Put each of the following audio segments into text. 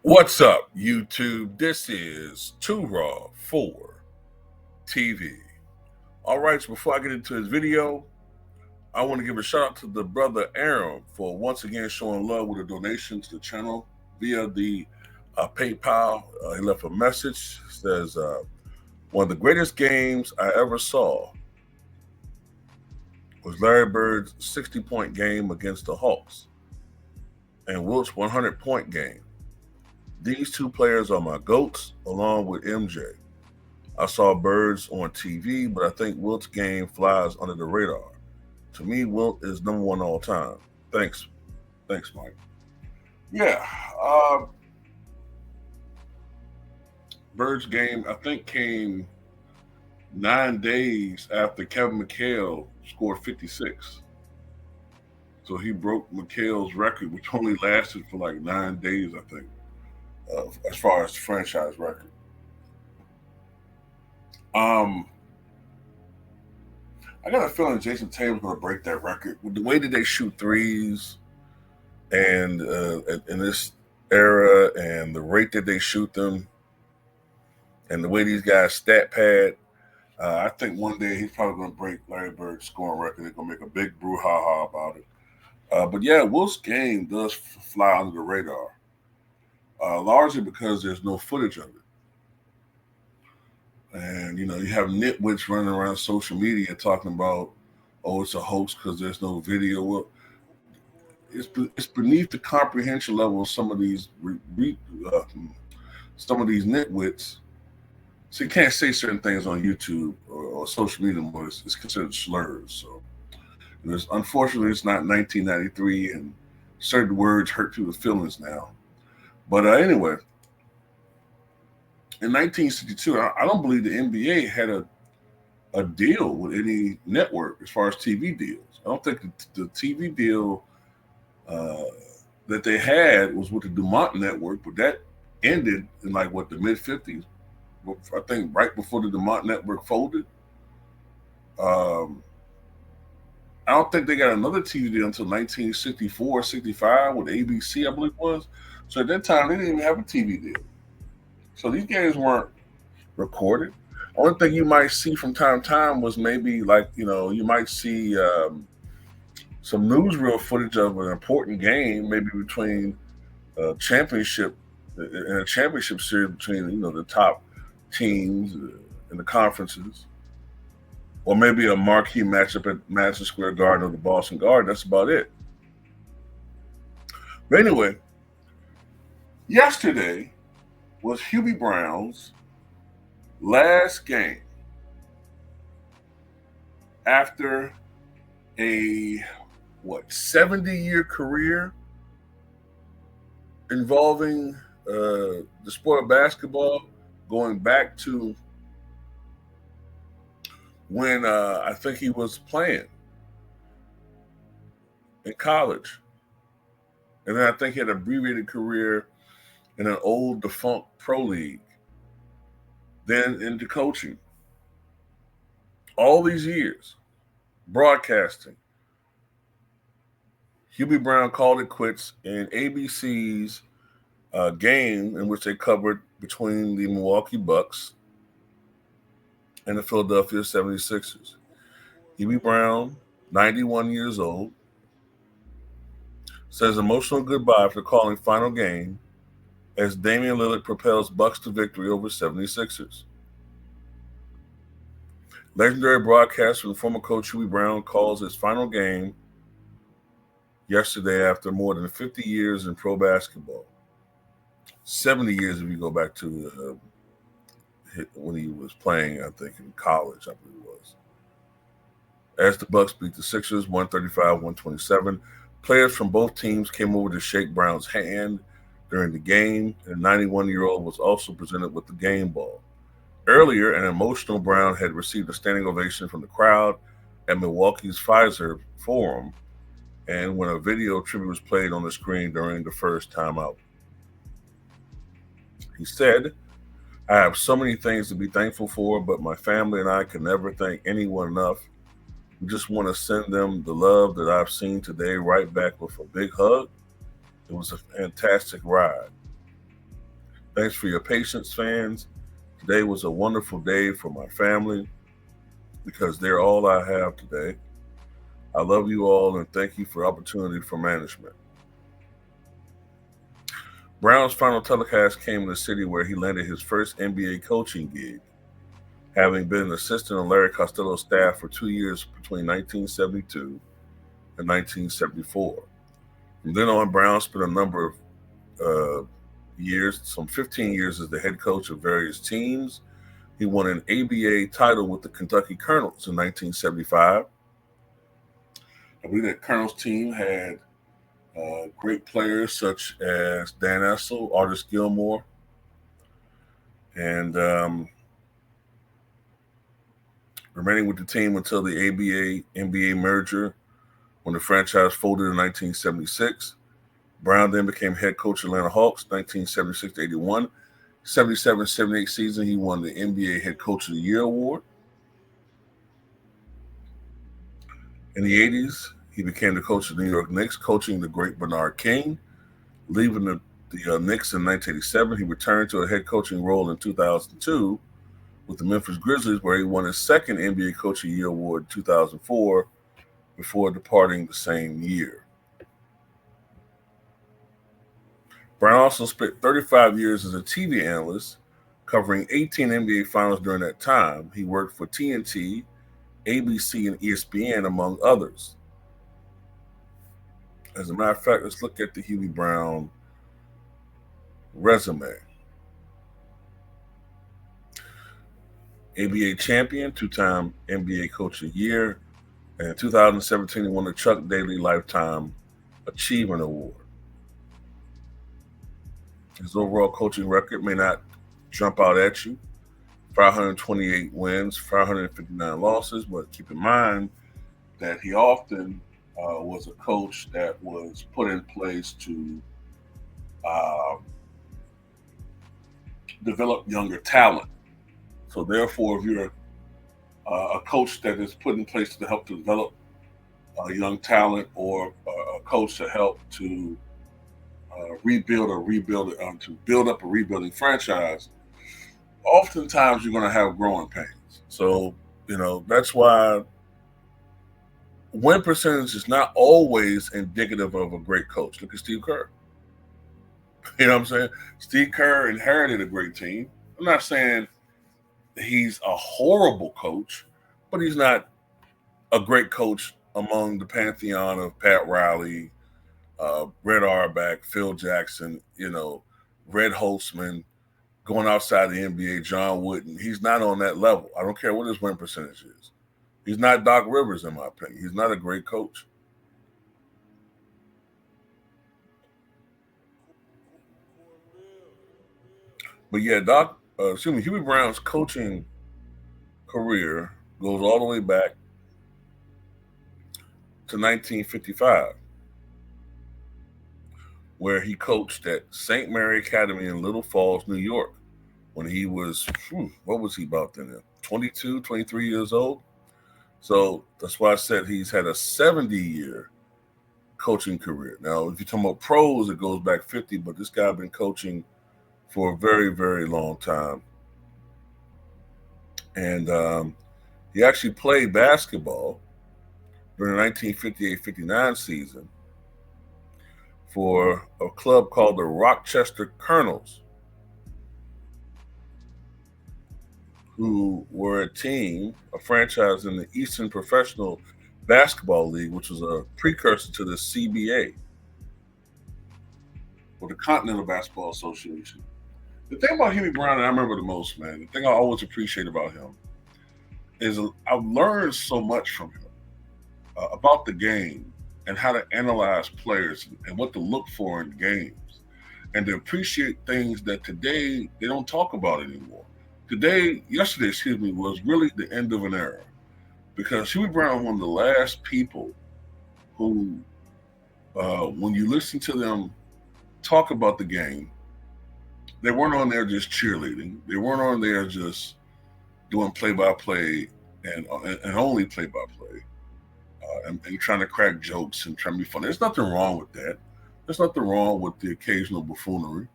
What's up, YouTube? This is Too Raw for TV. All right, so before I get into this video, I want to give a shout out to the brother Aaron for once again showing love with a donation to the channel via the PayPal. He left a message. It says, one of the greatest games I ever saw was Larry Bird's 60-point game against the Hawks and Wilt's 100-point game. These two players are my GOATs, along with MJ. I saw Birds on TV, but I think Wilt's game flies under the radar. To me, Wilt is number one all time. Thanks, Mike. Yeah, Bird's game, I think, came 9 days after Kevin McHale scored 56. So he broke McHale's record, which only lasted for like 9 days, I think. As far as the franchise record. I got a feeling Jason Tatum's going to break that record. With the way that they shoot threes and in this era and the rate that they shoot them and the way these guys stat pad, I think one day he's probably going to break Larry Bird's scoring record. They're going to make a big brouhaha about it. But yeah, Wilt's game does fly under the radar. Largely because there's no footage of it. And, you have nitwits running around social media talking about, oh, it's a hoax because there's no video. Well, it's beneath the comprehension level of some of these nitwits. So you can't say certain things on YouTube or social media anymore. It's considered slurs. So unfortunately, it's not 1993, and certain words hurt people's feelings now. But anyway, in 1962, I don't believe the NBA had a deal with any network as far as TV deals. I don't think the TV deal that they had was with the Dumont Network, but that ended in the mid-50s. I think right before the Dumont Network folded. I don't think they got another TV deal until 1964, 65 with ABC, I believe it was. So at that time, they didn't even have a TV deal. So these games weren't recorded. Only thing you might see from time to time was maybe you might see some newsreel footage of an important game, maybe between a championship series between the top teams in the conferences, or maybe a marquee matchup at Madison Square Garden or the Boston Garden. That's about it. But anyway, yesterday was Hubie Brown's last game after a 70-year career involving the sport of basketball, going back to when I think he was playing in college. And then I think he had an abbreviated career in an old defunct pro league, then into coaching. All these years, broadcasting. Hubie Brown called it quits in ABC's game in which they covered between the Milwaukee Bucks and the Philadelphia 76ers. Hubie Brown, 91 years old, says emotional goodbye after calling final game as Damian Lillard propels Bucks to victory over 76ers. Legendary broadcaster and former coach Hubie Brown calls his final game yesterday after more than 50 years in pro basketball. 70 years if you go back to when he was playing, I think, in college, I believe it was. As the Bucks beat the Sixers 135-127, players from both teams came over to shake Brown's hand during the game, and the 91-year-old was also presented with the game ball. Earlier, an emotional Brown had received a standing ovation from the crowd at Milwaukee's Pfizer Forum, and when a video tribute was played on the screen during the first timeout. He said, I have so many things to be thankful for, but my family and I can never thank anyone enough. We just want to send them the love that I've seen today right back with a big hug. It was a fantastic ride. Thanks for your patience, fans. Today was a wonderful day for my family because they're all I have today. I love you all and thank you for the opportunity for management. Brown's final telecast came in the city where he landed his first NBA coaching gig, having been an assistant on Larry Costello's staff for 2 years between 1972 and 1974. From then on, Brown spent a number of years, some 15 years as the head coach of various teams. He won an ABA title with the Kentucky Colonels in 1975. I believe that Colonels team had great players such as Dan Essel, Artis Gilmore, and remaining with the team until the ABA-NBA merger when the franchise folded in 1976. Brown then became head coach of Atlanta Hawks 1976-81. 77-78 season, he won the NBA Head Coach of the Year award. In the 80s, he became the coach of the New York Knicks, coaching the great Bernard King. Leaving the Knicks in 1987, he returned to a head coaching role in 2002 with the Memphis Grizzlies, where he won his second NBA Coach of the Year award in 2004 before departing the same year. Brown also spent 35 years as a TV analyst, covering 18 NBA finals during that time. He worked for TNT, ABC, and ESPN, among others. As a matter of fact, let's look at the Hubie Brown resume. ABA champion, two-time NBA Coach of the Year, and in 2017 he won the Chuck Daly Lifetime Achievement Award. His overall coaching record may not jump out at you. 528 wins, 559 losses, but keep in mind that he often was a coach that was put in place to develop younger talent. So therefore, if you're a coach that is put in place to help to develop young talent, or a coach to help to to build up a rebuilding franchise, oftentimes you're going to have growing pains. So, that's why win percentage is not always indicative of a great coach. Look at Steve Kerr. You know what I'm saying? Steve Kerr inherited a great team. I'm not saying he's a horrible coach, but he's not a great coach among the pantheon of Pat Riley, Red Auerbach, Phil Jackson, Red Holtzman, going outside the NBA, John Wooden. He's not on that level. I don't care what his win percentage is. He's not Doc Rivers, in my opinion. He's not a great coach. But yeah, Hubie Brown's coaching career goes all the way back to 1955, where he coached at St. Mary Academy in Little Falls, New York, when he was, what was he about then? 22, 23 years old. So that's why I said he's had a 70-year coaching career. Now, if you're talking about pros, it goes back 50, but this guy been coaching for a very, very long time. And he actually played basketball during the 1958-59 season for a club called the Rochester Colonels, who were a franchise in the Eastern Professional Basketball League, which was a precursor to the CBA, or the Continental Basketball Association. The thing about Hubie Brown that I remember the most, man, the thing I always appreciate about him is I've learned so much from him about the game and how to analyze players and what to look for in games. and to appreciate things that today they don't talk about anymore. Yesterday, was really the end of an era because Hubie Brown was one of the last people who, when you listen to them talk about the game, they weren't on there just cheerleading. They weren't on there just doing play-by-play and only play-by-play and trying to crack jokes and trying to be funny. There's nothing wrong with that. There's nothing wrong with the occasional buffoonery.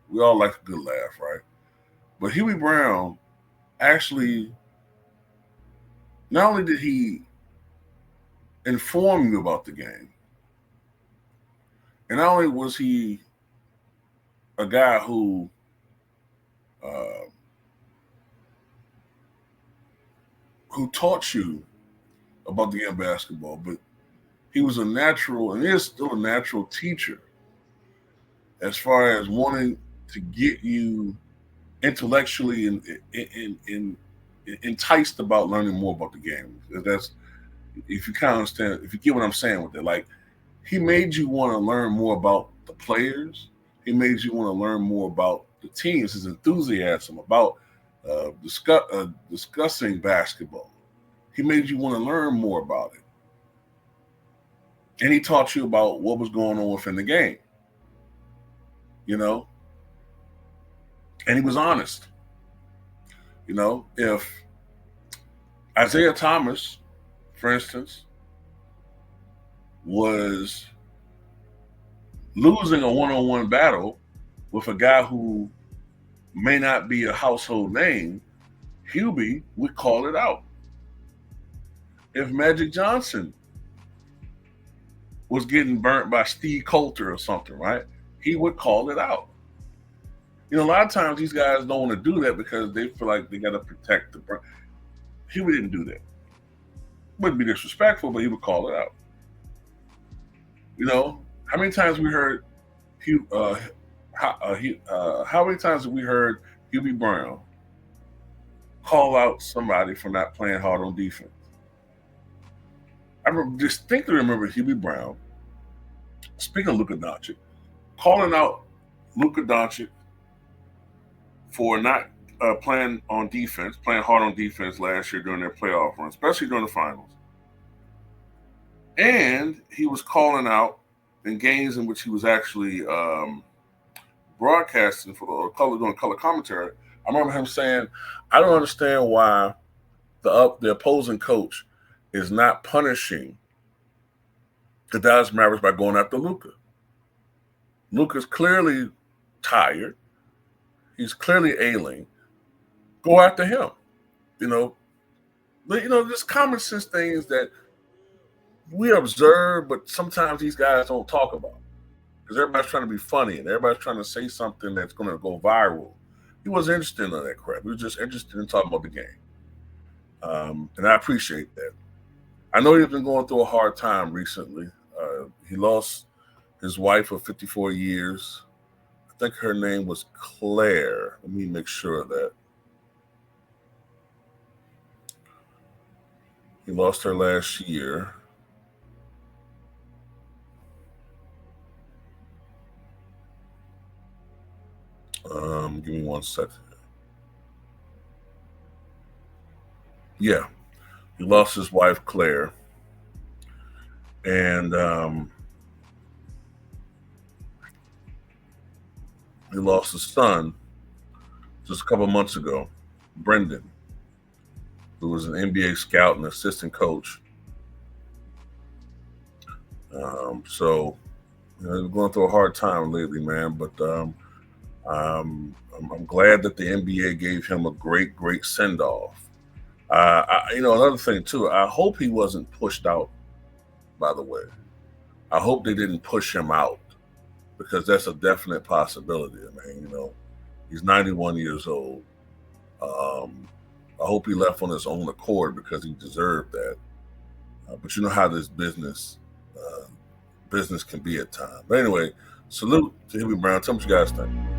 We all like a good laugh, right? But Hubie Brown actually, not only did he inform you about the game, and not only was he a guy who taught you about the game of basketball, but he was a natural, and is still a natural teacher as far as wanting to get you intellectually and enticed about learning more about the game. That's, if you kind of understand, if you get what I'm saying with it, like he made you want to learn more about the players. He made you want to learn more about the teams, his enthusiasm about discussing basketball. He made you want to learn more about it. And he taught you about what was going on within the game. You know? And he was honest. You know, if Isaiah Thomas, for instance, was losing a one-on-one battle with a guy who may not be a household name, Hubie would call it out. If Magic Johnson was getting burnt by Steve Coulter or something, right, he would call it out. You know, a lot of times these guys don't want to do that because they feel like they got to protect the brand. Hubie didn't do that. Wouldn't be disrespectful, but he would call it out. You know, how many times we heard how many times have we heard Hubie Brown call out somebody for not playing hard on defense? I distinctly remember Hubie Brown, speaking of Luka Doncic, calling out Luka Doncic for not playing on defense, playing hard on defense last year during their playoff run, especially during the finals. And he was calling out in games in which he was actually broadcasting for doing color commentary. I remember him saying, "I don't understand why the opposing coach is not punishing the Dallas Mavericks by going after Luka. Luka's clearly tired. He's clearly ailing. Go after him." You know, just common sense things that we observe, but sometimes these guys don't talk about because everybody's trying to be funny and everybody's trying to say something that's going to go viral. He wasn't interested in that crap. He was just interested in talking about the game. And I appreciate that. I know he's been going through a hard time recently. He lost his wife of 54 years. I think her name was Claire. Let me make sure of that. He lost her last year. Give me 1 second. Yeah, he lost his wife, Claire. And he lost his son just a couple months ago, Brendan, who was an NBA scout and assistant coach. So, he's going through a hard time lately, man. But I'm glad that the NBA gave him a great send-off. Another thing too, I hope he wasn't pushed out, by the way. I hope they didn't push him out because that's a definite possibility. I mean, he's 91 years old. I hope he left on his own accord because he deserved that. But you know how this business can be at times. But anyway, salute to Hubie Brown. Tell me what you guys think.